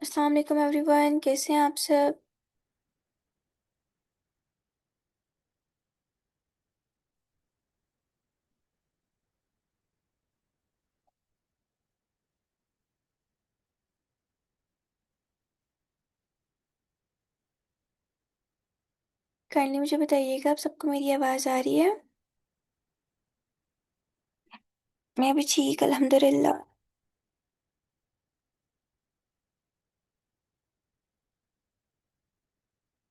अस्सलाम वालेकुम एवरीवन, कैसे हैं आप सब। काइंडली मुझे बताइएगा, आप सबको मेरी आवाज़ आ रही है। मैं भी ठीक, अल्हम्दुलिल्लाह।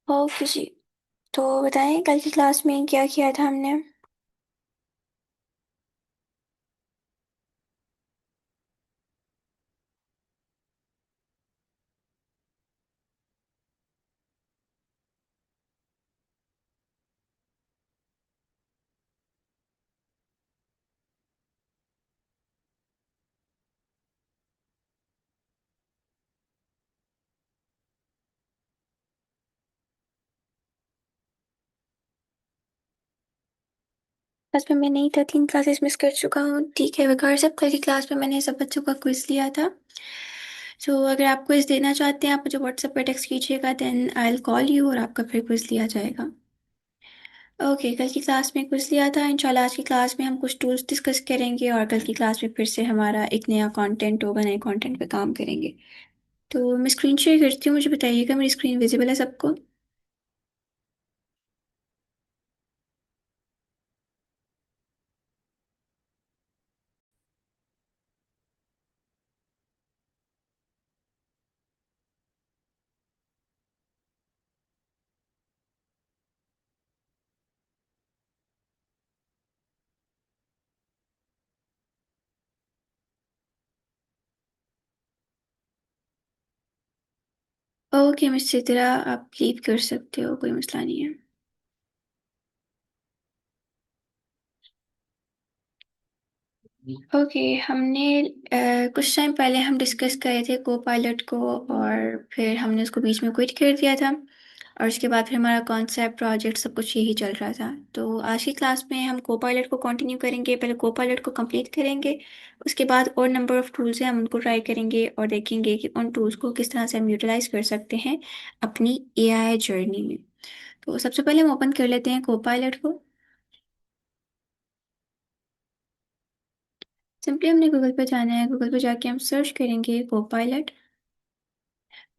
ओके जी। तो बताएं, कल की क्लास में क्या किया था हमने। बस में मैं नहीं था, 3 क्लासेस मिस कर चुका हूँ। ठीक है, वकार सब कल की क्लास में मैंने सब बच्चों का क्विज लिया था। तो अगर आप क्विज देना चाहते हैं, आप मुझे व्हाट्सएप पर टेक्स्ट कीजिएगा, then I will call you और आपका फिर क्विज लिया जाएगा। ओके, कल की क्लास में क्विज लिया था। इंशाल्लाह आज की क्लास में हम कुछ टूल्स डिस्कस करेंगे और कल की क्लास में फिर से हमारा एक नया कंटेंट होगा, नए कंटेंट पे काम करेंगे। तो मैं स्क्रीन शेयर करती हूँ, मुझे बताइएगा मेरी स्क्रीन विजिबल है सबको। ओके मिस चित्रा, आप लीव कर सकते हो, कोई मसला नहीं है। ओके, हमने कुछ टाइम पहले हम डिस्कस करे थे को पायलट को, और फिर हमने उसको बीच में क्विट कर दिया था। और उसके बाद फिर हमारा कॉन्सेप्ट प्रोजेक्ट सब कुछ यही चल रहा था। तो आज की क्लास में हम को पायलट को कंटिन्यू करेंगे। पहले को पायलट को कंप्लीट करेंगे, उसके बाद और नंबर ऑफ टूल्स हैं हम उनको ट्राई करेंगे और देखेंगे कि उन टूल्स को किस तरह से हम यूटिलाइज कर सकते हैं अपनी एआई जर्नी में। तो सबसे पहले हम ओपन कर लेते हैं को पायलट को। सिंपली हमने गूगल पे जाना है, गूगल पे जाके हम सर्च करेंगे को पायलट।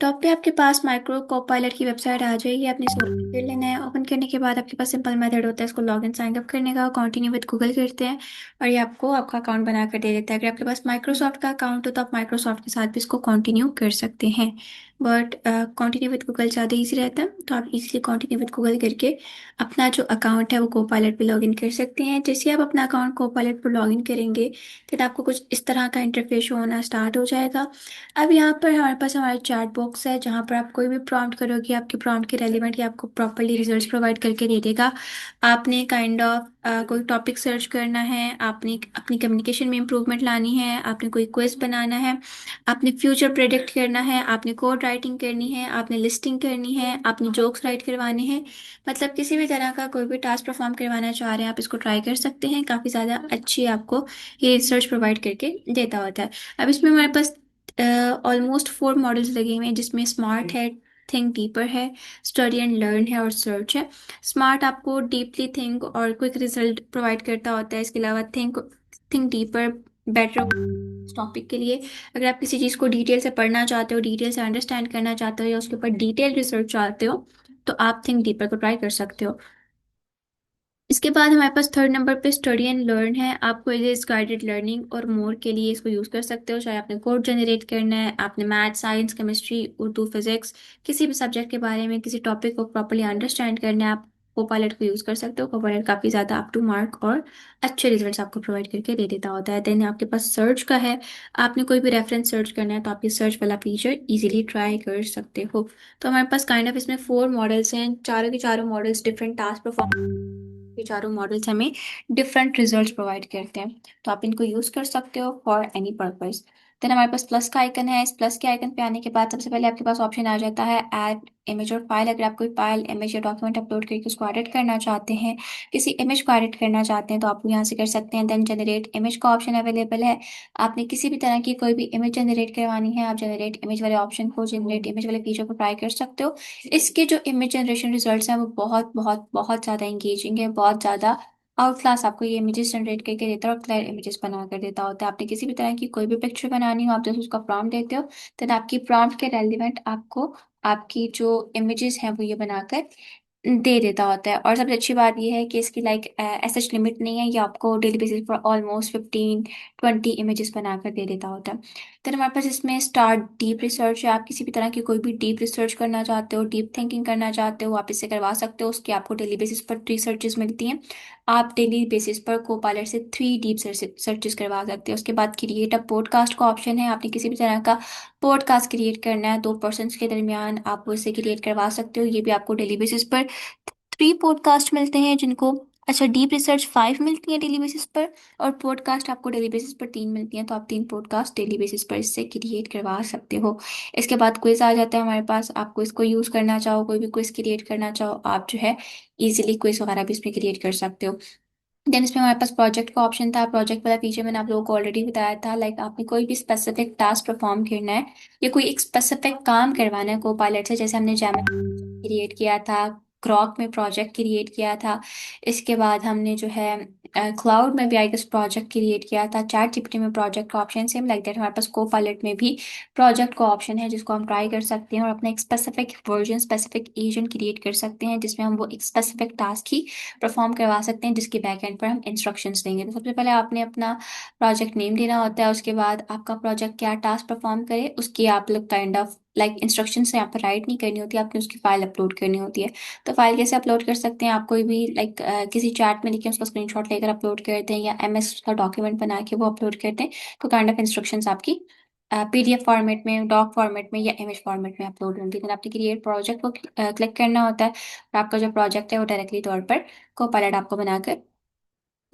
टॉप पे आपके पास माइक्रो कोपायलट की वेबसाइट आ जाएगी, आपने इसको ओपन कर लेना है। ओपन करने के बाद आपके पास सिंपल मेथड होता है इसको लॉगिन साइन अप करने का, कंटिन्यू विद गूगल करते हैं और ये आपको आपका अकाउंट बना कर दे देता है। अगर आपके पास माइक्रोसॉफ्ट का अकाउंट हो तो आप माइक्रोसॉफ्ट के साथ भी इसको कंटिन्यू कर सकते हैं, बट कंटिन्यू विद गूगल ज़्यादा ईजी रहता है। तो आप इजीली कंटिन्यू विद गूगल करके अपना जो अकाउंट है वो कोपायलट पे लॉगिन कर सकते हैं। जैसे आप अपना अकाउंट कोपायलट पर लॉगिन करेंगे फिर आपको कुछ इस तरह का इंटरफेस होना स्टार्ट हो जाएगा। अब यहाँ पर हमारे पास हमारा चैट बॉक्स है, जहाँ पर आप कोई भी प्रॉम्प्ट करोगे आपके प्रॉम्प्ट के रेलिवेंट या आपको प्रॉपरली रिजल्ट्स प्रोवाइड करके दे देगा। आपने काइंड ऑफ कोई टॉपिक सर्च करना है, आपने अपनी कम्युनिकेशन में इंप्रूवमेंट लानी है, आपने कोई क्विज बनाना है, आपने फ्यूचर प्रेडिक्ट करना है, आपने कोड राइटिंग करनी है, आपने लिस्टिंग करनी है, आपने जोक्स राइट करवाने हैं, मतलब किसी भी तरह का कोई भी टास्क परफॉर्म करवाना चाह रहे हैं आप इसको ट्राई कर सकते हैं। काफ़ी ज़्यादा अच्छी आपको ये रिसर्च प्रोवाइड करके देता होता है। अब इसमें हमारे पास ऑलमोस्ट 4 मॉडल्स लगे हुए हैं, जिसमें स्मार्ट है, थिंक डीपर है, स्टडी एंड लर्न है और सर्च है। स्मार्ट आपको डीपली थिंक और क्विक रिजल्ट प्रोवाइड करता होता है। इसके अलावा think think deeper better topic के लिए, अगर आप किसी चीज़ को डिटेल से पढ़ना चाहते हो, डिटेल से अंडरस्टैंड करना चाहते हो या उसके ऊपर डिटेल रिसर्च चाहते हो तो आप थिंक डीपर को ट्राई कर सकते हो। इसके बाद हमारे पास थर्ड नंबर पे स्टडी एंड लर्न है। आपको इस गाइडेड लर्निंग और मोर के लिए इसको यूज़ कर सकते हो, चाहे आपने कोड जनरेट करना है, आपने math science chemistry Urdu physics किसी भी सब्जेक्ट के बारे में किसी टॉपिक को प्रॉपरली अंडरस्टैंड करना है, आप कोपायलट को यूज़ कर सकते हो। कोपायलट काफ़ी ज़्यादा अप टू मार्क और अच्छे रिजल्ट्स आपको प्रोवाइड करके दे देता होता है। देन आपके पास सर्च का है, आपने कोई भी रेफरेंस सर्च करना है तो आप ये सर्च वाला फीचर इजीली ट्राई कर सकते हो। तो हमारे पास काइंड ऑफ इसमें 4 मॉडल्स हैं, चारों के चारों मॉडल्स डिफरेंट टास्क परफॉर्म, ये चारों मॉडल्स हमें डिफरेंट रिजल्ट्स प्रोवाइड करते हैं। तो आप इनको यूज़ कर सकते हो फॉर एनी पर्पस। देन हमारे पास प्लस का आइकन है। इस प्लस के आइकन पे आने के बाद सबसे पहले आपके पास ऑप्शन आ जाता है ऐड इमेज और फाइल। अगर आप कोई फाइल, इमेज या डॉक्यूमेंट अपलोड करके उसको एडिट करना चाहते हैं, किसी इमेज को एडिट करना चाहते हैं, तो आप यहाँ से कर सकते हैं। देन जनरेट इमेज का ऑप्शन अवेलेबल है। आपने किसी भी तरह की कोई भी इमेज जनरेट करवानी है, आप जनरेट इमेज वाले ऑप्शन को, जनरेट इमेज वाले फीचर को ट्राई कर सकते हो। इसके जो इमेज जनरेशन रिजल्ट्स हैं वो बहुत बहुत बहुत ज़्यादा इंगेजिंग है, बहुत ज़्यादा आउट क्लास आपको ये इमेजेस जनरेट करके देता है और क्लियर इमेजेस बना कर देता होता है। आपने किसी भी तरह की कोई भी पिक्चर बनानी हो, आप जैसे उसका प्रॉम्प्ट देते हो, देन आपकी प्रॉम्प्ट के रेलिवेंट आपको आपकी जो इमेजेस हैं वो ये बनाकर दे देता होता है। और सबसे अच्छी बात यह है कि इसकी लाइक ऐसा लिमिट नहीं है, ये आपको डेली बेसिस पर ऑलमोस्ट 15-20 इमेजेस बनाकर दे देता होता है। फिर हमारे पास इसमें स्टार्ट डीप रिसर्च है। आप किसी भी तरह की कोई भी डीप रिसर्च करना चाहते हो, डीप थिंकिंग करना चाहते हो, आप इससे करवा सकते हो। उसकी आपको डेली बेसिस पर रिसर्चेस मिलती हैं। आप डेली बेसिस पर कोपायलट से 3 डीप सर्चेस करवा सकते हो। उसके बाद क्रिएट अ पॉडकास्ट का ऑप्शन है। आपने किसी भी तरह का पॉडकास्ट क्रिएट करना है 2 पर्सन्स के दरमियान, आप उसे क्रिएट करवा सकते हो। ये भी आपको डेली बेसिस पर 3 पॉडकास्ट मिलते हैं जिनको, अच्छा, डीप रिसर्च 5 मिलती है डेली बेसिस पर, और पॉडकास्ट आपको डेली बेसिस पर 3 मिलती हैं। तो आप 3 पॉडकास्ट डेली बेसिस पर इससे क्रिएट करवा सकते हो। इसके बाद क्विज आ जाता है हमारे पास। आपको इसको यूज करना चाहो, कोई भी क्विज क्रिएट करना चाहो, आप जो है इजीली क्विज वगैरह भी इसमें क्रिएट कर सकते हो। देन इसमें हमारे पास प्रोजेक्ट का ऑप्शन था। प्रोजेक्ट वाला फीचर मैंने आप लोगों को ऑलरेडी बताया था। लाइक आपने कोई भी स्पेसिफिक टास्क परफॉर्म करना है या कोई एक स्पेसिफिक काम करवाना है को पायलट से, जैसे हमने जैम क्रिएट किया था, ग्रॉक में प्रोजेक्ट क्रिएट किया था, इसके बाद हमने जो है क्लाउड में भी आई गेस प्रोजेक्ट क्रिएट किया था, चैट जीपीटी में प्रोजेक्ट का ऑप्शन सेम लाइक दैट हमारे पास को पायलट में भी प्रोजेक्ट का ऑप्शन है, जिसको हम ट्राई कर सकते हैं और अपना एक specific version, specific agent create कर सकते हैं, जिसमें हम वो एक स्पेसिफिक टास्क ही परफॉर्म करवा सकते हैं, जिसके बैक एंड पर हम इंस्ट्रक्शंस देंगे। तो सबसे पहले आपने अपना प्रोजेक्ट नेम देना होता है। उसके बाद आपका प्रोजेक्ट क्या टास्क परफॉर्म करे उसकी आप लोग काइंड ऑफ लाइक इंस्ट्रक्शन से यहाँ पर राइट नहीं करनी होती, आपने उसकी फाइल अपलोड करनी होती है। तो फाइल कैसे अपलोड कर सकते हैं, आप कोई भी लाइक किसी चैट में लिखे उसका स्क्रीनशॉट लेकर अपलोड करते हैं, या एमएस का डॉक्यूमेंट बना के वो अपलोड करते हैं। तो काइंड ऑफ इंस्ट्रक्शंस आपकी पीडीएफ फॉर्मेट में, डॉक फॉर्मेट में या इमेज फॉर्मेट में अपलोड होंगी। देन आपने क्रिएट प्रोजेक्ट को क्लिक करना होता है और आपका जो प्रोजेक्ट है वो डायरेक्टली तौर पर कोपायलट आपको बनाकर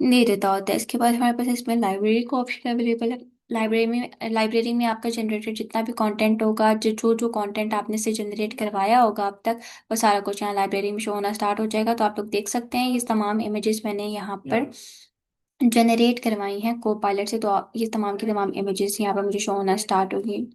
दे देता होता है। इसके बाद हमारे पास इसमें लाइब्रेरी का ऑप्शन अवेलेबल है। लाइब्रेरी में आपका जनरेटेड जितना भी कंटेंट होगा, जो जो जो कंटेंट आपने से जनरेट करवाया होगा अब तक, वो सारा कुछ यहाँ लाइब्रेरी में शो होना स्टार्ट हो जाएगा। तो आप लोग देख सकते हैं ये तमाम इमेजेस मैंने यहाँ पर जनरेट करवाई हैं को पायलट से। तो ये तमाम की तमाम इमेजेस यहाँ पर मुझे शो होना स्टार्ट होगी।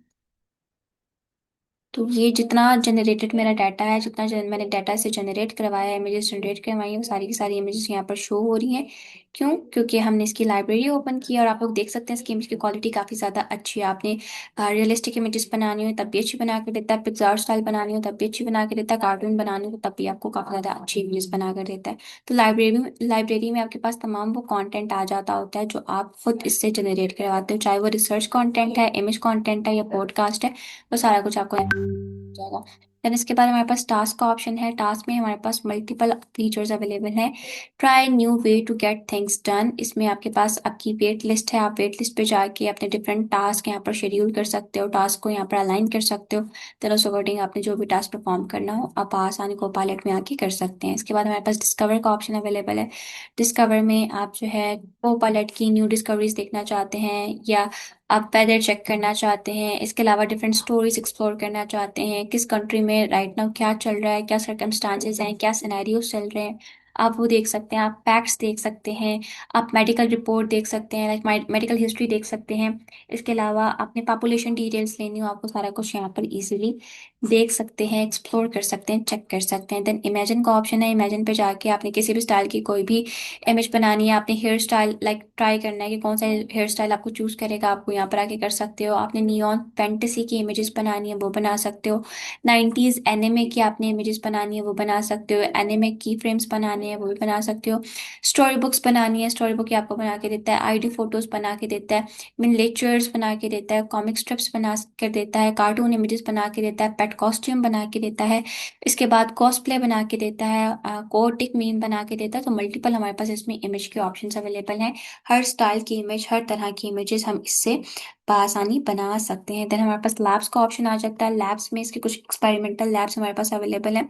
तो ये जितना जनरेटेड मेरा डाटा है, जितना मैंने डाटा से जनरेट करवाया है, इमेजेस जनरेट करवाई है, वो सारी की सारी इमेजेस यहाँ पर शो हो रही हैं। क्यों? क्योंकि हमने इसकी लाइब्रेरी ओपन की है और आप लोग देख सकते हैं इसकी इमेज की क्वालिटी काफ़ी ज़्यादा अच्छी है। आपने रियलिस्टिक इमेजेस बनानी हो तब भी अच्छी बना के देता है, पिक्सार स्टाइल बनानी हो तब भी अच्छी बना के देता है, कार्टून बनानी हो तब भी आपको काफ़ी ज़्यादा अच्छी इमेजेस बना कर देता है। तो लाइब्रेरी में आपके पास तमाम वो कंटेंट आ जाता होता है जो आप खुद इससे जनरेट करवाते हो, चाहे वो रिसर्च कंटेंट है, इमेज कंटेंट है या पॉडकास्ट है, वो सारा कुछ आपको जाएगा। देन इसके बाद हमारे पास टास्क का ऑप्शन है। टास्क में हमारे पास मल्टीपल फीचर्स अवेलेबल हैं। Try new way to get things done, इसमें आपके पास आपकी वेट लिस्ट है। आप वेट लिस्ट पे जाके अपने डिफरेंट टास्क यहाँ पर शेड्यूल कर सकते हो, टास्क को यहाँ पर अलाइन कर सकते हो। देन उस अकॉर्डिंग आपने जो भी टास्क परफॉर्म करना हो आप आसानी को पायलट में आके कर सकते हैं। इसके बाद हमारे पास डिस्कवर का ऑप्शन अवेलेबल है। डिस्कवर में आप जो है को पायलट की न्यू डिस्कवरीज देखना चाहते हैं, या आप वेदर चेक करना चाहते हैं, इसके अलावा डिफरेंट स्टोरीज एक्सप्लोर करना चाहते हैं, किस कंट्री में राइट नाउ क्या चल रहा है, क्या सर्कमस्टांसेस हैं, क्या सिनेरियोस चल रहे हैं, आप वो देख सकते हैं। आप फैक्ट्स देख सकते हैं, आप मेडिकल रिपोर्ट देख सकते हैं, लाइक मेडिकल हिस्ट्री देख सकते हैं। इसके अलावा आपने पॉपुलेशन डिटेल्स लेनी हो, आपको सारा कुछ यहाँ पर इजीली देख सकते हैं, एक्सप्लोर कर सकते हैं, चेक कर सकते हैं। देन इमेजिन का ऑप्शन है। इमेजिन पे जाके आपने किसी भी स्टाइल की कोई भी इमेज बनानी है, आपने हेयर स्टाइल लाइक ट्राई करना है कि कौन सा हेयर स्टाइल आपको चूज करेगा, आपको यहाँ पर आके कर सकते हो। आपने नियॉन फैंटेसी की इमेजेस बनानी है वो बना सकते हो। 90s एनिमे की आपने इमेजेस बनानी है वो बना सकते हो। एनिमे की फ्रेम्स बनाने हैं वो भी बना सकते हो। स्टोरी बुक्स बनानी है, स्टोरी बुक आपको बना के देता है। आईडी फोटोज बना के देता है। मिनिएचर्स बना के देता है। कॉमिक स्ट्रिप्स बना कर देता है। कार्टून इमेजेस बना के देता है। पेट कॉस्ट्यूम बना के देता है। इसके बाद कॉस्प्ले बना के देता है। कोटिक मीम बना के देता है। तो मल्टीपल हमारे पास इसमें इमेज के ऑप्शंस अवेलेबल हैं। हर स्टाइल की इमेज, हर तरह की इमेजेस हम इससे आसानी बना सकते हैं। देन हमारे पास लैब्स का ऑप्शन आ जाता है। लैब्स में इसके कुछ एक्सपेरिमेंटल लैब्स हमारे पास अवेलेबल हैं,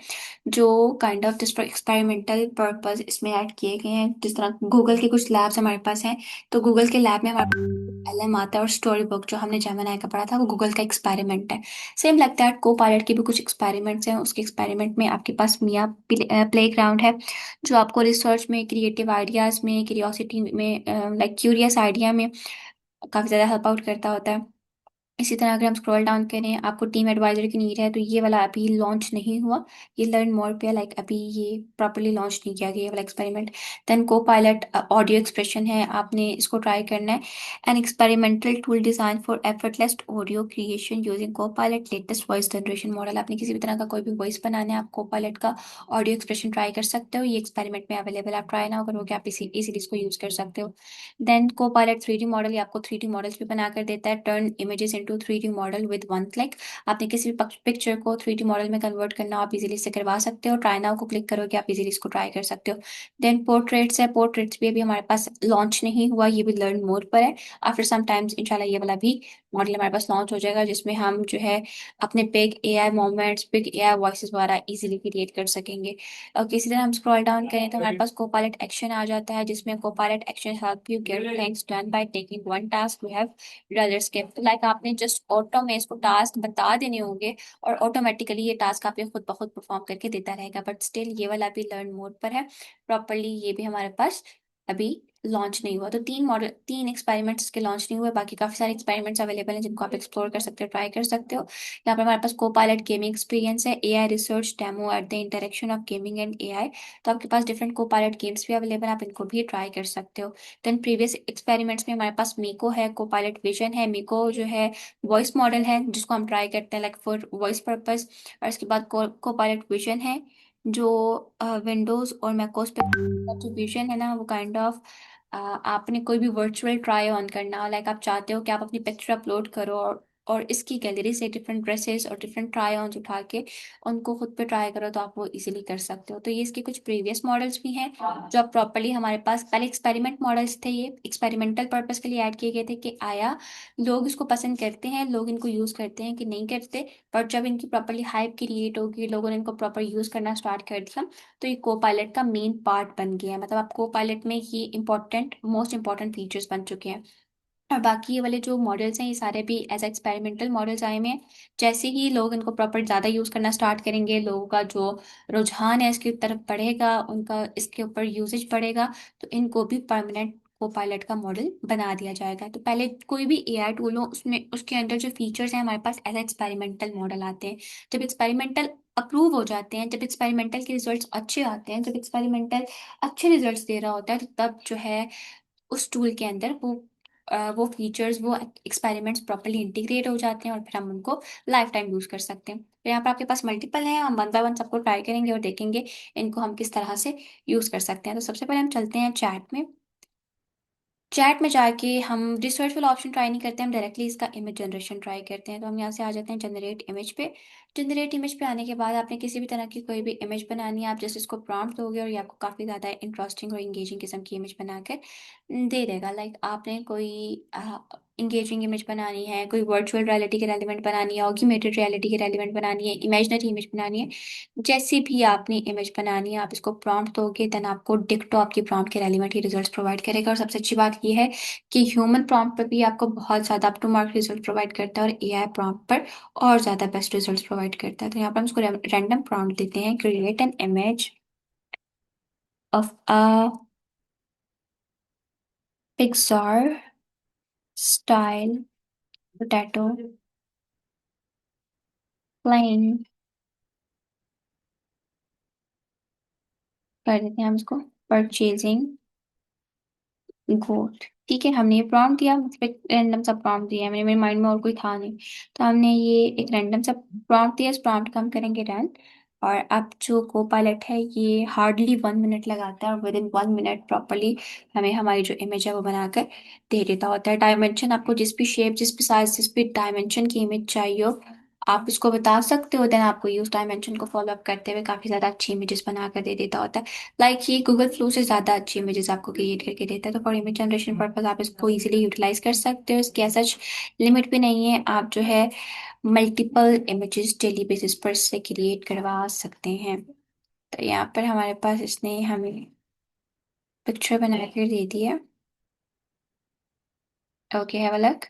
जो काइंड ऑफ जिस पर एक्सपेरिमेंटल पर्पस इसमें ऐड किए गए हैं। जिस तरह गूगल के कुछ लैब्स हमारे पास हैं, तो गूगल के लैब में हमारे एलएम आता है, और स्टोरी बुक जो हमने जेमिनाई का पढ़ा था वो गूगल का एक्सपेरिमेंट है। सेम लगता है को पायलट के भी कुछ एक्सपेरिमेंट्स हैं। उसके एक्सपेरिमेंट में आपके पास मिया प्ले ग्राउंड है, जो आपको रिसर्च में, क्रिएटिव आइडियाज में, क्यूरियोसिटी में, लाइक क्यूरियस आइडिया में काफी ज्यादा हेल्प आउट करता होता है। इसी तरह अगर हम स्क्रॉल डाउन करें, आपको टीम एडवाइजर की नीड है, तो ये वाला अभी लॉन्च नहीं हुआ। ये लर्न मोर पे, लाइक अभी ये प्रॉपरली लॉन्च नहीं किया गया ये वाला experiment. Then Copilot audio expression है, आपने इसको ट्राई करना है। An experimental tool design for effortless audio creation using Copilot latest voice generation model. आपने किसी भी तरह का कोई भी वॉइस बनाना है, आप को पायलट का ऑडियो एक्सप्रेशन ट्राई कर सकते हो। ये एक्सपेरिमेंट में अवेलेबल है, आप ट्राई ना करोगे, आप इजीली इसको यूज कर सकते हो। देन को पायलट 3D मॉडल, ये आपको 3D मॉडल्स भी बनाकर देता है। Turn images into 3D model with one click. आपने किसी भी पिक्चर को 3D मॉडल में कन्वर्ट करना, आप इजीली से करवा सकते हो। ट्राई नाउ को क्लिक करोगे, आप इजीली इसको ट्राई कर सकते हो। देन पोर्ट्रेट्स है, पोर्ट्रेट्स भी अभी हमारे पास लॉन्च नहीं हुआ, ये भी लर्न मोर पर है। आफ्टर सम टाइम्स इंशाल्लाह ये वाला भी मॉडल हमारे पास लॉन्च हो जाएगा, जिसमें हम जो है अपने pick AI moments, pick AI voices वगैरह इजीली क्रिएट कर सकेंगे। और किसी तरह हम स्क्रॉल डाउन करें तो हमारे पास कोपायलट एक्शन आ जाता है, जिसमें Copilot action help you get things done by taking one task you have rather skip। तो लाइक आपने जस्ट ऑटो में इसको टास्क बता देने होंगे, और ऑटोमेटिकली ये टास्क आप ये खुद ब खुद परफॉर्म करके देता रहेगा। बट स्टिल ये वाला भी लर्न मोड पर है प्रॉपरली, ये भी हमारे पास अभी लॉन्च नहीं हुआ। तो तीन मॉडल, तीन एक्सपेरिमेंट्स के लॉन्च नहीं हुए, बाकी काफी सारे एक्सपेरिमेंट्स अवेलेबल हैं जिनको आप एक्सप्लोर कर सकते हो, ट्राई कर सकते हो। यहाँ पर हमारे पास को पायलट गेमिंग एक्सपीरियंस है, AI research demo at the interaction of gaming and AI. तो आपके पास डिफरेंट को पायलट गेम्स भी अवेलेबल है, आप इनको भी ट्राई कर सकते हो। देन प्रीवियस एक्सपेरिमेंट्स में हमारे पास मीको है, को पायलट विजन है। मीको जो है वॉइस मॉडल है, जिसको हम ट्राई करते हैं लाइक फॉर वॉइस पर्पस। और इसके बाद को पायलट विजन है, जो विंडोज और मैकोस पे जो विजन है ना, वो काइंड ऑफ आपने कोई भी वर्चुअल ट्राई ऑन करना, लाइक आप चाहते हो कि आप अपनी पिक्चर अपलोड करो, और इसकी गैलरी से डिफरेंट ड्रेसेस और डिफरेंट ट्राई ऑन उठा के उनको खुद पे ट्राई करो, तो आप वो इजीली कर सकते हो। तो ये इसके कुछ प्रीवियस मॉडल्स भी हैं, जो आप प्रॉपरली हमारे पास पहले एक्सपेरिमेंट मॉडल्स थे, ये एक्सपेरिमेंटल पर्पस के लिए ऐड किए गए थे कि आया लोग इसको पसंद करते हैं, लोग इनको यूज करते हैं कि नहीं करते। पर जब इनकी प्रॉपरली हाइप क्रिएट होगी, लोगों ने इनको प्रॉपर यूज करना स्टार्ट कर दिया, तो ये को पायलट का मेन पार्ट बन गया है। मतलब आप को पायलट में ये इंपॉर्टेंट, मोस्ट इंपॉर्टेंट फीचर्स बन चुके हैं। और बाकी ये वाले जो मॉडल्स हैं, ये सारे भी एज एक्सपेरिमेंटल मॉडल्स आए हुए हैं। जैसे ही लोग इनको प्रॉपर ज़्यादा यूज़ करना स्टार्ट करेंगे, लोगों का जो रुझान है इसकी तरफ बढ़ेगा, उनका इसके ऊपर यूसेज बढ़ेगा, तो इनको भी परमानेंट को पायलट का मॉडल बना दिया जाएगा। तो पहले कोई भी एआई टूल हो, उसमें उसके अंदर जो फीचर्स हैं हमारे पास एज एक्सपेरिमेंटल मॉडल आते हैं। जब एक्सपेरिमेंटल अप्रूव हो जाते हैं, जब एक्सपेरिमेंटल के रिजल्ट्स अच्छे आते हैं, जब एक्सपेरिमेंटल अच्छे रिजल्ट्स दे रहा होता है, तो तब जो है उस टूल के अंदर वो फीचर्स, वो एक्सपेरिमेंट्स प्रॉपरली इंटीग्रेट हो जाते हैं, और फिर हम उनको लाइफ टाइम यूज कर सकते हैं। तो यहाँ पर आपके पास मल्टीपल हैं, हम वन बाय वन सबको ट्राई करेंगे और देखेंगे इनको हम किस तरह से यूज कर सकते हैं। तो सबसे पहले हम चलते हैं चैट में। चैट में जाके हम रिसर्च वाला ऑप्शन ट्राई नहीं करते, हम डायरेक्टली इसका इमेज जनरेशन ट्राई करते हैं। तो हम यहाँ से आ जाते हैं जनरेट इमेज पे। जनरेट इमेज पे आने के बाद आपने किसी भी तरह की कोई भी इमेज बनानी है, आप जैसे इसको प्रॉम्प्ट दोगे और ये आपको काफ़ी ज़्यादा इंटरेस्टिंग और इंगेजिंग किस्म की इमेज बनाकर दे देगा। लाइक आपने कोई इंगेजिंग इमेज बनानी है, कोई वर्चुअल रियलिटी के रेलिवेंट बनानी है, ऑग्यूमेटेड रियलिटी के रेलिवेंट बनानी है, इमेजिनरी इमेज बनानी है, जैसी भी आपने इमेज बनानी है, आप इसको प्रॉम्प्ट दोगे, देन आपको डिक्टो आपकी प्रॉम्प्ट के रेलिवेंट ही रिजल्ट्स प्रोवाइड करेगा। और सबसे अच्छी बात ये है कि ह्यूमन प्रॉम्प्ट पर भी आपको बहुत ज़्यादा up to mark result provide करता है, और एआई प्रॉम्प्ट पर और ज़्यादा बेस्ट रिजल्ट्स प्रोवाइड करता है। तो यहाँ पर हम इसको रैंडम प्रॉम्प्ट देते हैं, create an image of a Pixar style potato plane कर देते हैं हम इसको, परचेजिंग गोट। ठीक है, हमने ये प्रॉम्प्ट दिया, मतलब एक रैंडम सा प्रॉम्प्ट दिया है, मेरे माइंड में और कोई था नहीं, तो हमने ये एक रैंडम सा प्रॉम्प्ट दिया। इस प्रॉम्प्ट का हम करेंगे रन। और अब जो को पायलट है, ये हार्डली 1 मिनट लगाता है, और विद इन 1 मिनट प्रॉपरली हमें हमारी जो इमेज है वो बनाकर दे देता होता है। डायमेंशन आपको जिस भी शेप, जिस भी साइज, जिस भी डायमेंशन की इमेज चाहिए हो, आप इसको बता सकते हो, देन आपको यूज डायमेंशन को फॉलो अप करते हुए काफी ज्यादा अच्छी इमेजेस बना कर दे देता होता है। लाइक ये गूगल फ्लो से ज्यादा अच्छी इमेजेस आपको क्रिएट करके देता है। तो फॉर इमेज जनरेशन पर्पज आप इसको इजीली यूटिलाइज कर सकते हो। इसकी सच लिमिट भी नहीं है, आप जो है मल्टीपल इमेजेस डेली बेसिस पर से क्रिएट करवा सकते हैं। तो यहाँ पर हमारे पास इसने हमें पिक्चर बना कर दे दी है। Okay, have a look.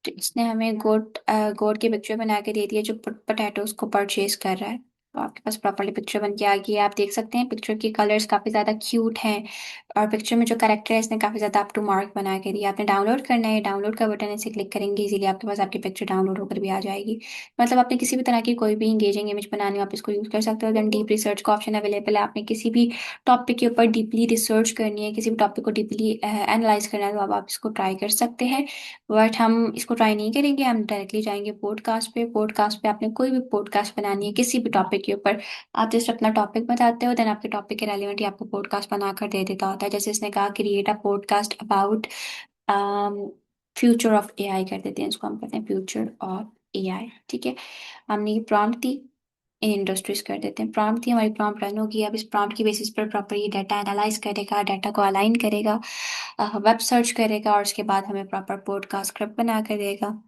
तो इसने हमें गोट गोट की पिक्चर बना के दे दी है जो पोटैटोज को परचेज कर रहा है। तो आपके पास प्रॉपर्ली पिक्चर बन के आ गई है। आप देख सकते हैं पिक्चर के कलर्स काफी ज्यादा क्यूट हैं, और पिक्चर में जो करेक्टर है इसने काफी ज्यादा अप टू मार्क बना के दिया। आपने डाउनलोड करना है, डाउनलोड का बटन ऐसे क्लिक करेंगे इजीली आपके पास आपकी पिक्चर डाउनलोड होकर भी आ जाएगी। मतलब आपने किसी भी तरह की कोई भी इंगेजिंग इमेज बनानी हो आप इसको यूज कर सकते हो। देन डीप रिसर्च का ऑप्शन अवेलेबल है। आपने किसी भी टॉपिक के ऊपर डीपली रिसर्च करनी है, किसी भी टॉपिक को डीपली एनालाइज करना है, तो आप इसको ट्राई कर सकते हैं। बट हम इसको ट्राई नहीं करेंगे, हम डायरेक्टली जाएंगे पॉडकास्ट पे। पॉडकास्ट पे आपने कोई भी पॉडकास्ट बनानी है किसी भी टॉपिक के ऊपर, आप जस्ट अपना टॉपिक बताते हो, देन आपके टॉपिक के रेलिवेंट ही आपको पॉडकास्ट बनाकर दे देता होता है। जैसे इसने कहा create a podcast about future of AI, कर देते हैं इसको, हम कहते हैं फ्यूचर ऑफ एआई। ठीक है, हमने ये प्रॉम्प्ट दी, इन इंडस्ट्रीज कर देते हैं। प्रॉम्प्ट थी, हमारी प्रॉम्प्ट रन होगी। अब इस प्रॉम्प्ट की बेसिस पर प्रॉपर ये डाटा एनालाइज करेगा, डाटा को अलाइन करेगा, वेब सर्च करेगा, और उसके बाद हमें प्रॉपर पॉडकास्ट स्क्रिप्ट बना कर देगा।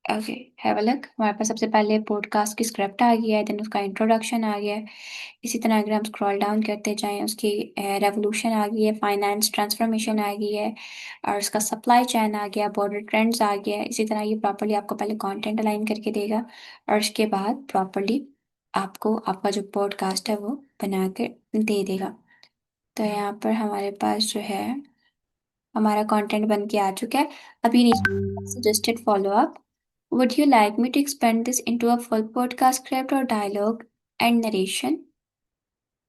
Okay, have a look. हमारे पास सबसे पहले पॉडकास्ट की स्क्रिप्ट आ गया है, देन उसका इंट्रोडक्शन आ गया है। इसी तरह अगर हम स्क्रॉल डाउन करते जाएं, उसकी रेवोल्यूशन आ गई है, फाइनेंस ट्रांसफॉर्मेशन आ गई है, और उसका सप्लाई चेन आ गया, बॉर्डर ट्रेंड्स आ गया है। इसी तरह ये प्रॉपरली आपको पहले कंटेंट अलाइन करके देगा, और उसके बाद प्रॉपरली आपको आपका जो पॉडकास्ट है वो बना कर दे देगा। तो यहाँ पर हमारे पास जो है हमारा कंटेंट बन के आ चुका है। अभी नीचे suggested follow up, would you like me to expand this into a full podcast script और डायलॉग एंड नरेशन,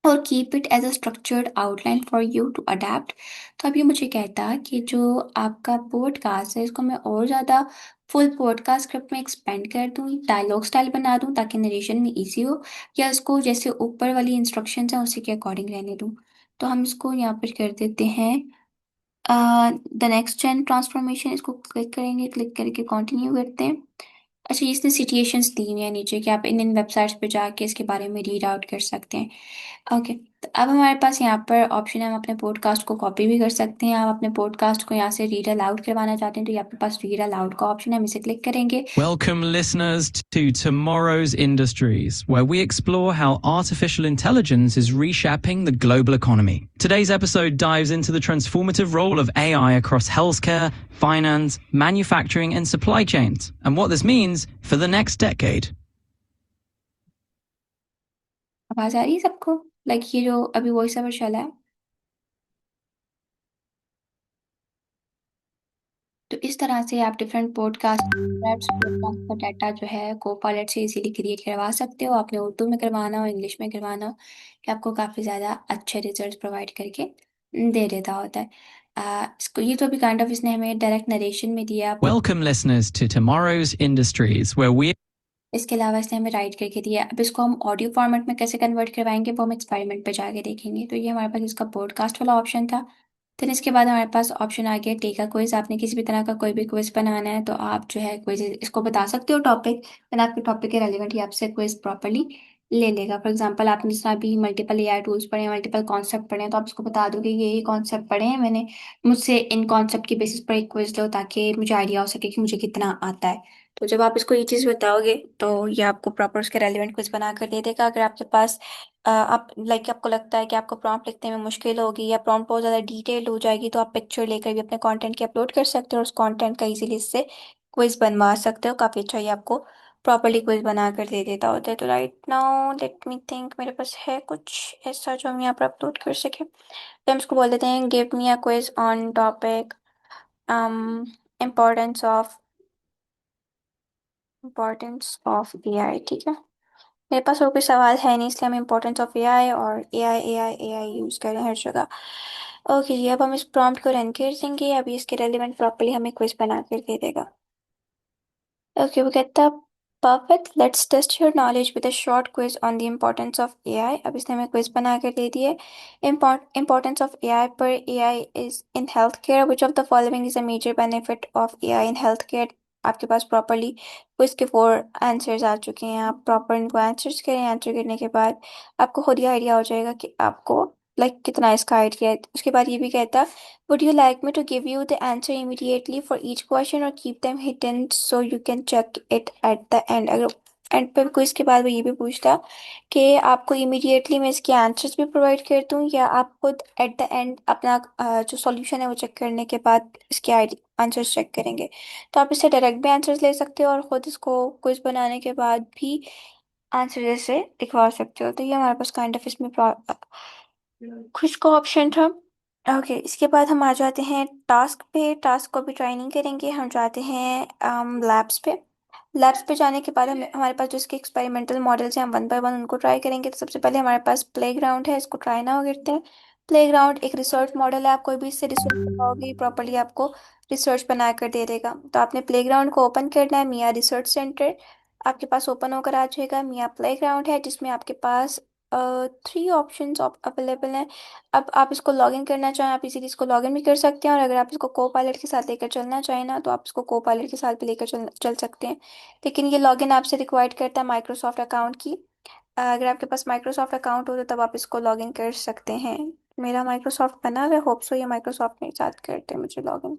और keep it as a structured outline for you to adapt. तो अब ये मुझे कहता है कि जो आपका पॉडकास्ट है इसको मैं और ज़्यादा फुल पॉडकास्ट स्क्रिप्ट में एक्सपेंड कर दूँ, डायलॉग स्टाइल बना दूँ ताकि नरेशन में इजी हो, या इसको जैसे ऊपर वाली इंस्ट्रक्शंस हैं उसी के अकॉर्डिंग रहने दूँ। तो हम इसको यहाँ पर कर देते हैं द नेक्स्ट जेन ट्रांसफॉर्मेशन। इसको क्लिक करेंगे, क्लिक करके कंटिन्यू करते हैं। अच्छा, इसने सिचुएशंस दी हुई है नीचे कि आप इन इन वेबसाइट्स पे जाके इसके बारे में रीड आउट कर सकते हैं। ओके, तो अब हमारे पास यहाँ पर ऑप्शन है, हम अपने पॉडकास्ट को कॉपी भी कर सकते हैं। आप अपने पॉडकास्ट को यहाँ से रीड अलाउड करवाना चाहते हैं तो ये आपके पास रीड अलाउड का ऑप्शन है, हम इसे क्लिक करेंगे। Welcome, listeners, to Tomorrow's Industries, where we explore how artificial intelligence is reshaping the global economy. Today's episode dives into the transformative role of AI across healthcare, finance, manufacturing, and supply chains, and what this means for the next decade. आवाज आ रही है सबको? Like ये जो अभी voice over चला है, तो इस तरह से आप डिफरेंट पॉडकास्ट का डाटा जो है कोपायलट से इजीली क्रिएट करवा सकते हो। आपने उर्दू में करवाना हो, इंग्लिश में करवाना हो, कि आपको काफ़ी ज़्यादा अच्छे रिजल्ट प्रोवाइड करके दे देता होता है। इसको ये तो अभी काइंड ऑफ इसने हमें डायरेक्ट नरेशन में दिया। Welcome, listeners, to Tomorrow's Industries, where we इसके अलावा इसने हमें राइट करके दिया। अब इसको हम ऑडियो फॉर्मेट में कैसे कन्वर्ट करवाएंगे वो हम एक्सपेरिमेंट पे जाके देखेंगे। तो ये हमारे पास इसका पॉडकास्ट वाला ऑप्शन था। फिर इसके बाद हमारे पास ऑप्शन आ गया टेक अ क्विज। आपने किसी भी तरह का कोई भी क्विज बनाना है तो आप जो है क्विज इसको बता सकते हो टॉपिक, देन आपके टॉपिक के रेलिवेंट ही आपसे क्विज प्रॉपरली ले लेगा। फॉर एग्जांपल आपने जिस तरह भी मल्टीपल एआई टूल्स पढ़े हैं, मल्टीपल कॉन्सेप्ट पढ़े हैं, तो आप इसको बता दोगे ये कॉन्सेप्ट पढ़े हैं मैंने, मुझसे इन कॉन्सेप्ट की बेसिस पर एक क्विज लो ताकि मुझे आइडिया हो सके कि मुझे कितना आता है। तो जब आप इसको ये चीज़ बताओगे तो ये आपको प्रॉपर उसके रेलिवेंट क्विज बना कर दे देगा। अगर आपके पास आप लाइक आपको लगता है कि आपको प्रॉम्प्ट लिखने में मुश्किल होगी या प्रॉम्प्ट बहुत ज़्यादा डिटेल्ड हो जाएगी, तो आप पिक्चर लेकर भी अपने कंटेंट की अपलोड कर सकते हो और उस कंटेंट का इजीली इससे क्विज बनवा सकते हो। काफ़ी अच्छा ये आपको प्रॉपरली क्विज बना कर दे देता होता है। तो right now let me think, मेरे पास है कुछ ऐसा जो हम यहाँ पर अपलोड कर सके। तो हम इसको बोल देते हैं give me a quiz on topic importance of AI. ठीक है, मेरे पास और कोई सवाल है नहीं, इसलिए हम इम्पोर्टेंस ऑफ एआई और एआई यूज करें हर जगह। ओके जी, अब हम इस प्रॉम्प्ट को रन कर देंगे। अभी इसके रेलिवेंट प्रॉपर्ली हमें क्विज बना कर दे देगा। ओके, वो कहता है perfect, let's test your knowledge with a short quiz on the importance of AI. अब इसने हमें क्विज बना कर दे दिए। इम्पोर्टेंस ऑफ एआई पर AI is in health care, which of the following is a major benefit of AI in health care. आपके पास प्रॉपरली क्विज के 4 आंसर्स आ चुके हैं, आप प्रॉपर इनको आंसर्स करें। आंसर करने के बाद आपको खुद ही आइडिया हो जाएगा कि आपको कितना इसका आइडिया है। उसके बाद ये भी कहता है, would you like me to give you the answer immediately for each question और keep them hidden so you can check it at the end. अगर एंड पे क्विज के बाद वो ये भी पूछता कि आपको इमीडिएटली मैं इसके आंसर्स भी प्रोवाइड कर दूं, या आप खुद एट द एंड अपना जो सॉल्यूशन है वो चेक करने के बाद इसके आंसर्स चेक करेंगे। तो आप इससे डायरेक्ट भी आंसर्स ले सकते हो और खुद इसको क्विज बनाने के बाद भी आंसर जैसे लिखवा सकते हो। तो ये हमारे पास काइंड ऑफ इसमें क्विज का ऑप्शन था। ओके, इसके बाद हम आ जाते हैं टास्क पे। टास्क को भी ट्राई नहीं करेंगे, हम जाते हैं लैब्स पे। लैब्स पे जाने के बाद हमारे पास जो इसके एक्सपेरिमेंटल मॉडल्स हैं हम वन बाय वन उनको ट्राई करेंगे। तो सबसे पहले हमारे पास प्लेग्राउंड है, इसको ट्राई ना करते हैं। प्लेग्राउंड एक रिसर्च मॉडल है, आप कोई भी इससे रिसर्च करवाओगे प्रॉपरली आपको रिसर्च बना कर दे देगा। तो आपने प्लेग्राउंड को ओपन करना है, मिया रिसर्च सेंटर आपके पास ओपन होकर आ जाएगा। मिया प्लेग्राउंड है जिसमें आपके पास 3 ऑप्शंस अवेलेबल हैं। अब आप इसको लॉगिन करना चाहें, आप इजीली इसको लॉगिन भी कर सकते हैं, और अगर आप इसको को पायलट के साथ लेकर चलना चाहें ना, तो आप इसको को पायलट के साथ भी लेकर चल सकते हैं। लेकिन ये लॉगिन आपसे रिक्वायर्ड करता है माइक्रोसॉफ्ट अकाउंट की। अगर आपके पास माइक्रोसॉफ्ट अकाउंट हो तो तब आप इसको लॉगिन कर सकते हैं। मेरा माइक्रोसॉफ्ट बना हुआ है, होप सो ये माइक्रोसॉफ्ट मेरे साथ करते हैं मुझे लॉगिन।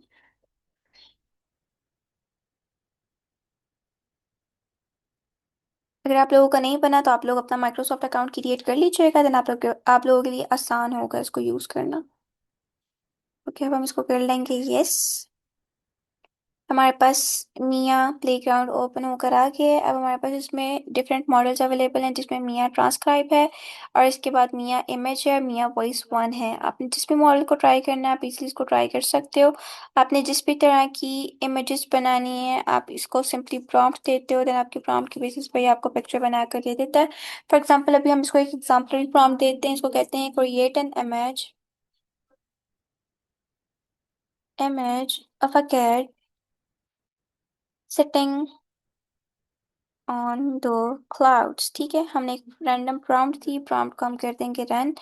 अगर आप लोगों का नहीं बना तो आप लोग अपना माइक्रोसॉफ्ट अकाउंट क्रिएट कर लीजिएगा, देन आप लोगों के लिए आसान होगा इसको यूज़ करना। ओके, अब हम इसको कर लेंगे यस। हमारे पास मिया प्लेग्राउंड ओपन होकर आ गया है। अब हमारे पास इसमें डिफरेंट मॉडल्स अवेलेबल हैं जिसमें मिया ट्रांसक्राइब है, और इसके बाद मिया इमेज है, मिया वॉइस वन है। आपने जिस भी मॉडल को ट्राई करना है आप इजीली इसको ट्राई कर सकते हो। आपने जिस भी तरह की इमेजेस बनानी है आप इसको सिंपली प्रॉम्प्ट देते हो, देन आपके प्रॉम्प्ट के बेसिस पे ये आपको पिक्चर बना कर दे देता है। फॉर एग्जाम्पल अभी हम इसको एक एग्जाम्पल प्रॉम्प्ट देते हैं, इसको कहते हैं create an image of a cat sitting on the clouds. ठीक है, हमने एक रैंडम प्रॉम्प्ट दी, प्रॉम्प्ट को हम कर देंगे रन,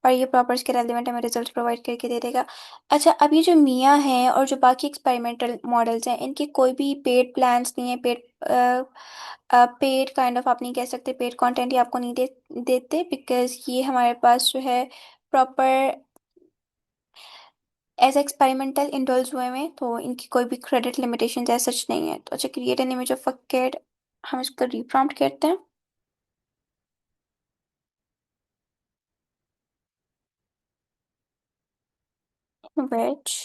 और ये प्रॉपर्स के रेलिवेंट हमें रिजल्ट प्रोवाइड करके दे देगा। अच्छा, अब ये जो मिया है और जो बाकी एक्सपेरिमेंटल मॉडल्स हैं इनके कोई भी पेड प्लान्स नहीं है, पेड काइंड ऑफ आप नहीं कह सकते, पेड कंटेंट ही आपको नहीं देते, बिकॉज ये हमारे पास जो है प्रॉपर एज एक्सपेरिमेंटल इंडल्ज हुए हैं, तो इनकी कोई भी क्रेडिट लिमिटेशन ऐसा सच नहीं है। तो अच्छा, create an image of a cat, हम इसको रीप्रॉम्प्ट करते हैं, which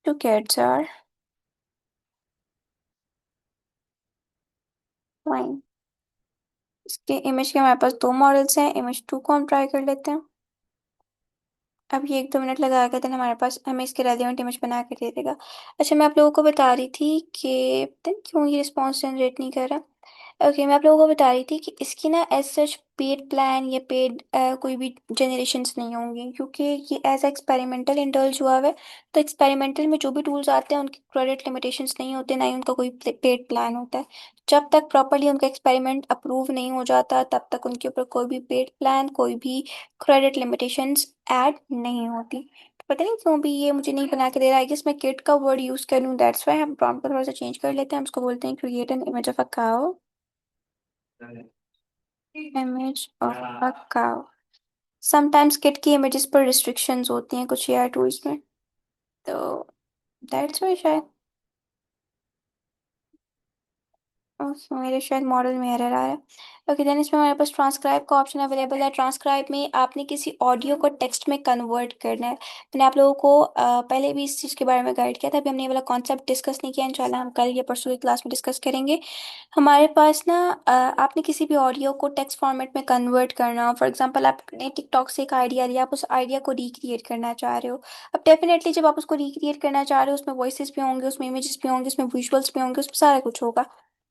two cats are flying। इसके इमेज के हमारे पास 2 मॉडल्स हैं, इमेज 2 को हम ट्राई कर लेते हैं। अब ये 1-2 मिनट लगा के देन हमारे पास हमें इसके रेलिवेंट इमेज बना के दे देगा। अच्छा, मैं आप लोगों को बता रही थी कि पता नहीं क्यों ये रिस्पॉन्स जनरेट नहीं कर रहा। ओके, मैं आप लोगों को बता रही थी कि इसकी ना एज सच पेड प्लान या पेड कोई भी जनरेशन्स नहीं होंगी, क्योंकि ये एज एक्सपेरिमेंटल इंडल्ज हुआ है। तो एक्सपेरिमेंटल में जो भी टूल्स आते हैं उनकी क्रेडिट लिमिटेशंस नहीं होते, ना ही उनका कोई पेड प्लान होता है। जब तक प्रॉपरली उनका एक्सपेरिमेंट अप्रूव नहीं हो जाता तब तक उनके ऊपर कोई भी पेड प्लान, कोई भी क्रेडिट लिमिटेशंस ऐड नहीं होती। तो पता नहीं क्यों भी ये मुझे नहीं बना के दे रहा है कि इसमें किड का वर्ड यूज करूँ, दैट्स वाई हम प्रॉम्प्ट को थोड़ा सा चेंज कर लेते हैं। हम उसको बोलते हैं create an image of a cow, image of a cow. Sometimes kit की इमेजेस पर रिस्ट्रिक्शंस होती हैं कुछ एआई टूल्स में, तो दैट्स वाई शायद। मेरे शायद मॉडल में एरर आ रहा है। ओके, देन इसमें हमारे पास ट्रांसक्राइब का ऑप्शन अवेलेबल है। ट्रांसक्राइब में आपने किसी ऑडियो को टेक्स्ट में कन्वर्ट करना है। मैंने आप लोगों को पहले भी इस चीज़ के बारे में गाइड किया था, अभी हमने ये वाला कॉन्सेप्ट डिस्कस नहीं किया, इंशाल्लाह हम कल या परसों की क्लास में डिस्कस करेंगे। हमारे पास ना आपने किसी भी ऑडियो को टेक्स्ट फॉर्मेट में कन्वर्ट करना हो, फॉर एग्जांपल आपने टिकटॉक से एक आइडिया लिया, आप उस आइडिया को रिक्रिएट करना चाह रहे हो। अब डेफिनेटली जब आप उसको रिक्रिएट करना चाह रहे हो उसमें वॉइसेस भी होंगे, उसमें इमेजेस भी होंगे, उसमें विजुअल्स भी होंगे, उसमें सारा कुछ होगा।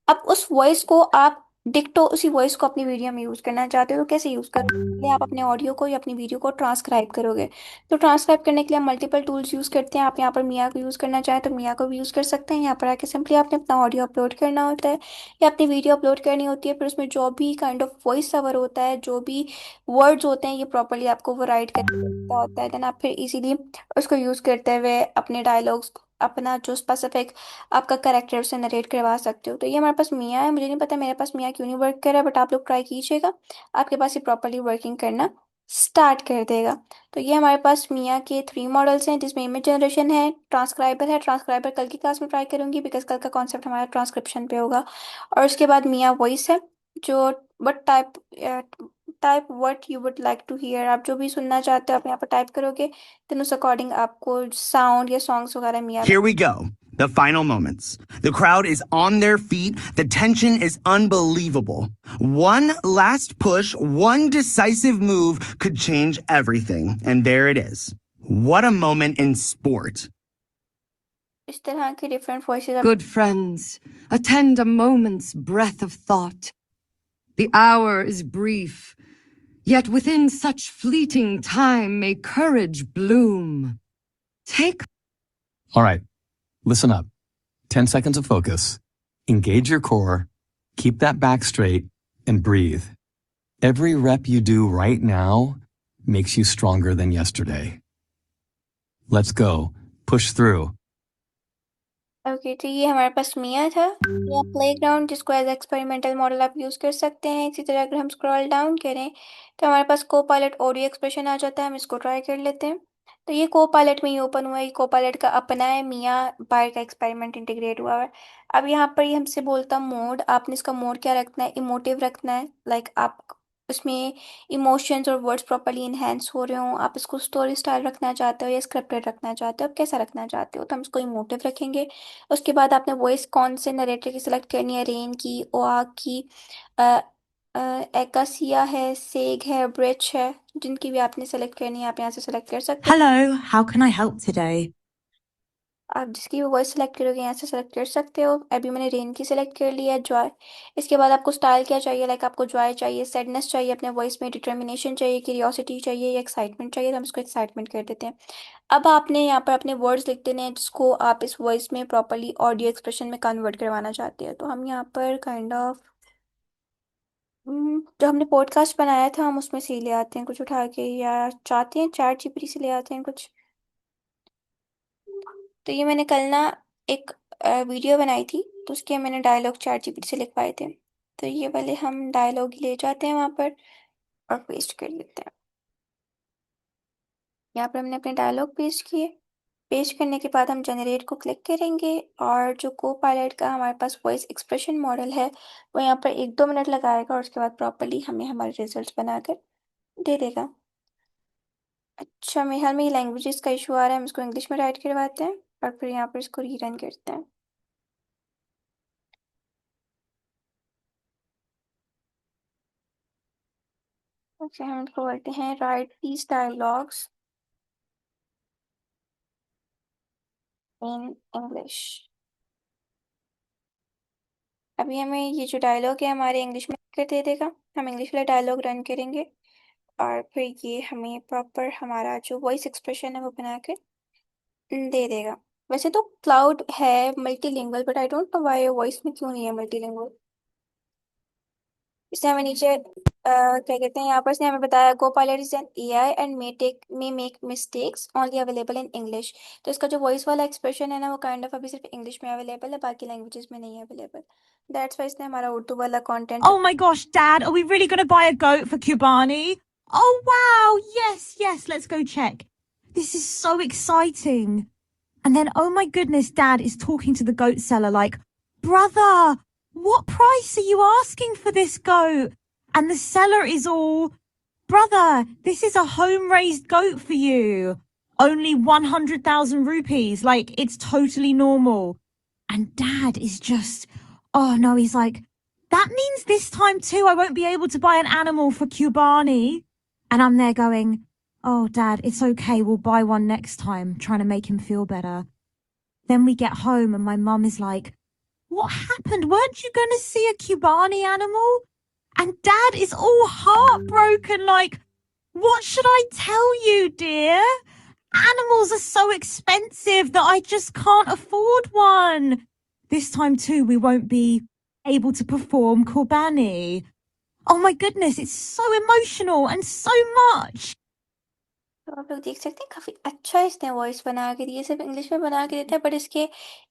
अब उस वॉइस को आप डिक्टो उसी वॉइस को अपनी वीडियो में यूज करना चाहते हो, तो कैसे यूज करोगे? पहले आप अपने ऑडियो को या अपनी वीडियो को ट्रांसक्राइब करोगे। तो ट्रांसक्राइब करने के लिए हम मल्टीपल टूल्स यूज करते हैं। आप यहाँ पर मिया को यूज करना चाहें तो मिया को भी यूज कर सकते हैं। यहाँ पर आके सिंपली आपने अपना ऑडियो अपलोड करना होता है या अपनी वीडियो अपलोड करनी होती है, फिर उसमें जो भी काइंड ऑफ वॉइस ओवर होता है, जो भी वर्ड्स होते हैं, ये प्रॉपरली आपको वो राइट करना होता है। देन आप फिर इजीली उसको यूज करते हुए अपने डायलॉग्स अपना जो स्पेसिफिक आपका करेक्टर से नरेट करवा सकते हो। तो ये हमारे पास मियाँ है, मुझे नहीं पता मेरे पास मियाँ क्यों नहीं वर्क कर रहा है, बट आप लोग ट्राई कीजिएगा, आपके पास ये प्रॉपरली वर्किंग करना स्टार्ट कर देगा। तो ये हमारे पास मियाँ के 3 मॉडल्स हैं, जिसमें इमेज जनरेशन है, ट्रांसक्राइबर है। ट्रांसक्राइबर कल की क्लास में ट्राई करूंगी, बिकॉज कल का कॉन्सेप्ट हमारा ट्रांसक्रिप्शन पे होगा। और उसके बाद मियाँ वॉइस है, जो what type type what you would like to hear, आप जो भी सुनना चाहते हो आप यहाँ पर टाइप करोगे, देन उस अकॉर्डिंग आपको साउंड या सॉन्ग्स वगैरह मियाँ Here we go. The final moments. The crowd is on their feet. The tension is unbelievable. One last push, one decisive move could change everything. And there it is. What a moment in sport. इस तरह के different voices. Good friends, attend a moment's breath of thought. The hour is brief, yet within such fleeting time may courage bloom. Take. All right, listen up. 10 seconds of focus. Engage your core, keep that back straight, and breathe. Every rep you do right now makes you stronger than yesterday. Let's go. Push through. Okay, तो ये हमारे पास मिया था, या playground, जिसको as experimental model आप use कर सकते हैं। इसी तरह अगर हम स्क्रॉल डाउन करें तो हमारे पास को पायलट ऑडियो एक्सप्रेशन आ जाता है, हम इसको ट्राई कर लेते हैं। तो ये को पायलट में ही ओपन हुआ है, को पायलट का अपना है, मिया बाहर का एक्सपेरिमेंट इंटीग्रेट हुआ है। अब यहाँ पर ये हमसे बोलता मोड, आपने इसका मोड क्या रखना है, इमोटिव रखना है, लाइक आप उसमें इमोशंस और वर्ड्स प्रॉपर्ली इन्हेंस हो रहे हो, आप इसको स्टोरी स्टाइल रखना चाहते हो या स्क्रिप्टेड रखना चाहते हो, आप कैसा रखना चाहते हो, तो हम इसको इमोटिव रखेंगे। उसके बाद आपने वॉइस कौन से नरेटर की सिलेक्ट करनी है, रेन की, ओआ की, एकासिया है, सेग है, ब्रिच है, जिनकी भी आपने सेलेक्ट करनी है आप यहाँ से सेलेक्ट कर सकते हैं। Hello, how can I help today? आप जिसकी भी वॉइस सेलेक्ट करोगे यहाँ से सेलेक्ट कर सकते हो। अभी मैंने रेन की सेलेक्ट कर लिया है, जॉय। इसके बाद आपको स्टाइल क्या चाहिए, लाइक आपको जॉय चाहिए, सैडनेस चाहिए अपने वॉइस में, डिटर्मिनेशन चाहिए, क्यूरियोसिटी चाहिए या एक्साइटमेंट चाहिए, तो हम इसको एक्साइटमेंट कर देते हैं। अब आपने यहाँ पर अपने वर्ड्स लिख देने हैं जिसको आप इस वॉइस में प्रॉपरली ऑडियो एक्सप्रेशन में कन्वर्ट करवाना चाहते हैं। तो हम यहाँ पर काइंड ऑफ जो हमने पॉडकास्ट बनाया था हम उसमें से ही ले आते हैं कुछ उठा के, या चाहते हैं चैट जीपीटी से ले आते हैं कुछ। तो ये मैंने कल ना एक वीडियो बनाई थी, तो उसके मैंने डायलॉग चैट जीपीटी से लिखवाए थे। तो ये वाले हम डायलॉग ले जाते हैं वहाँ पर और पेस्ट कर देते हैं। यहाँ पर हमने अपने डायलॉग पेस्ट किए। पेस्ट करने के बाद हम जनरेट को क्लिक करेंगे, और जो को पायलट का हमारे पास वॉइस एक्सप्रेशन मॉडल है वो यहाँ पर 1-2 मिनट लगाएगा, और उसके बाद प्रॉपरली हमें हमारे रिजल्ट्स बनाकर दे देगा। अच्छा, मेरे ख्याल में ये लैंग्वेजेस का इशू आ रहा है, हम इसको इंग्लिश में राइट करवाते हैं और फिर यहाँ पर इसको रीरन करते हैं। अच्छा, हम इसको बोलते हैं right these dialogues in English. अभी हमें ये जो डायलॉग है हमारे इंग्लिश में कर दे देगा, हम इंग्लिश वाला डायलॉग रन करेंगे और फिर ये हमें प्रॉपर हमारा जो वॉइस एक्सप्रेशन है वो बना कर दे देगा। वैसे तो क्लाउड है multilingual, but I don't know why voice में क्यों नहीं है मल्टीलिंगुअल। इसने हमें नीचे क्या कहते हैं, यहाँ पर इसने हमें बताया Copilot is an AI and may make mistakes only available in English. तो इसका जो वॉइस वाला एक्सप्रेशन है ना वो काइंड ऑफ अभी सिर्फ इंग्लिश में अवेलेबल है, बाकी लैंग्वेजेस में नहीं अवेलेबल। दैट्स वाई इसने हमारा उर्दू वाला content. Oh my gosh, Dad, are we really going to buy a goat for Kubani? Oh wow, yes, yes, let's go check. This is so exciting. And then, oh my goodness, Dad is talking to the goat seller like, brother, what price are you asking for this goat? And the seller is all, brother, this is a home-raised goat for you. Only 100,000 rupees. Like, it's totally normal. And Dad is just, oh no, he's like, that means this time too I won't be able to buy an animal for Kubani. And I'm there going, oh, Dad, it's okay. We'll buy one next time, trying to make him feel better. Then we get home and my mum is like, what happened? Weren't you going to see a Kubani animal? And Dad is all heartbroken, like, what should I tell you, dear? Animals are so expensive that I just can't afford one. This time too, we won't be able to perform Kurbani. Oh my goodness, it's so emotional and so much. तो आप लोग देख सकते हैं काफी अच्छा इसने voice बना के दी है। सिर्फ इंग्लिश में बना के देता है, बट इसके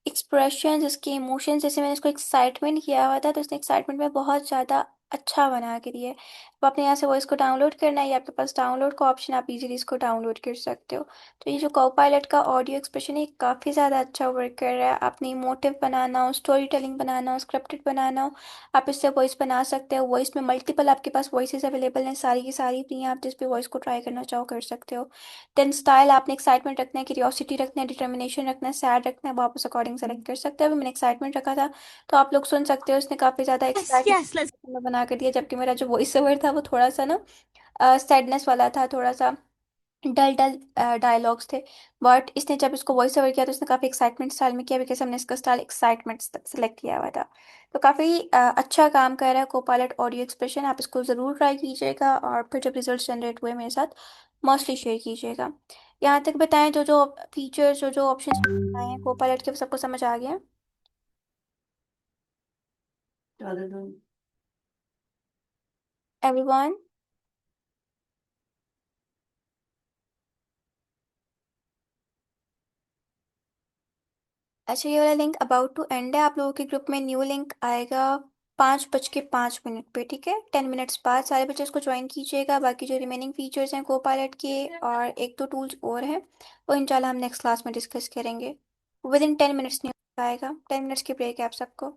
एक्सप्रेशन, इसके इमोशंस, जैसे मैंने इसको एक्साइटमेंट किया हुआ था तो इसने एक्साइटमेंट में बहुत ज्यादा अच्छा बना के दिया है। अब आपने यहाँ से वॉइस को डाउनलोड करना है, ये आपके पास डाउनलोड का ऑप्शन, आप इजीली इसको डाउनलोड कर सकते हो। तो ये जो कोपायलट का ऑडियो एक्सप्रेशन है ये काफी ज्यादा अच्छा वर्क कर रहा है। आपने इमोटिव बनाना हो, स्टोरी टेलिंग बनाना हो, स्क्रिप्टेड बनाना हो, आप इससे वॉइस बना सकते हो। वॉइस में मल्टीपल आपके पास वॉइसेस अवेलेबल हैं, सारी की सारी फ्री हैं, आप जिस भी वॉइस को ट्राई करना चाहो कर सकते हो। देन स्टाइल आपने एक्साइटमेंट रखना है, क्यूरियोसिटी रखना है, डिटर्मिनेशन रखना है, सैड रखना है, वो आप उस अकॉर्डिंग सेलेक्ट कर सकते हो। अभी मैंने एक्साइटमेंट रखा था तो आप लोग सुन सकते हो इसने काफी ज्यादा Yes, yes, एक्साइटमेंट let's. में बना कर दिया, जबकि मेरा जो वॉइस ओवर था वो थोड़ा सा ना सैडनेस वाला था, थोड़ा सा डल डल डायलॉग्स थे। बट इसने जब इसको वॉइस ओवर किया तो इसने काफी एक्साइटमेंट स्टाइल में किया, बिकॉज हमने इसका स्टाइल एक्साइटमेंट सेलेक्ट किया हुआ था। तो काफी अच्छा काम कर रहा है कोपायलट ऑडियो एक्सप्रेशन, आप इसको जरूर ट्राई कीजिएगा और फिर जब रिजल्ट जनरेट हुए मेरे साथ मोस्टली शेयर कीजिएगा। यहाँ तक बताएं जो जो फीचर्स, जो जो ऑप्शंस बताए हैं कोपायलट के, वो सबको समझ आ गया? एवरीवन? अच्छा, ये वाला लिंक अबाउट टू एंड है, आप लोगों के ग्रुप में न्यू लिंक आएगा 5:05 पे, ठीक है? 10 मिनट्स बाद सारे बच्चे इसको ज्वाइन कीजिएगा। बाकी जो रिमेनिंग फीचर्स हैं कोपायलट के और एक दो टूल्स और हैं वो इंशाल्लाह हम नेक्स्ट क्लास में डिस्कस करेंगे। विद इन 10 मिनट्स न्यू आएगा। 10 मिनट्स की ब्रेक है आप सबको।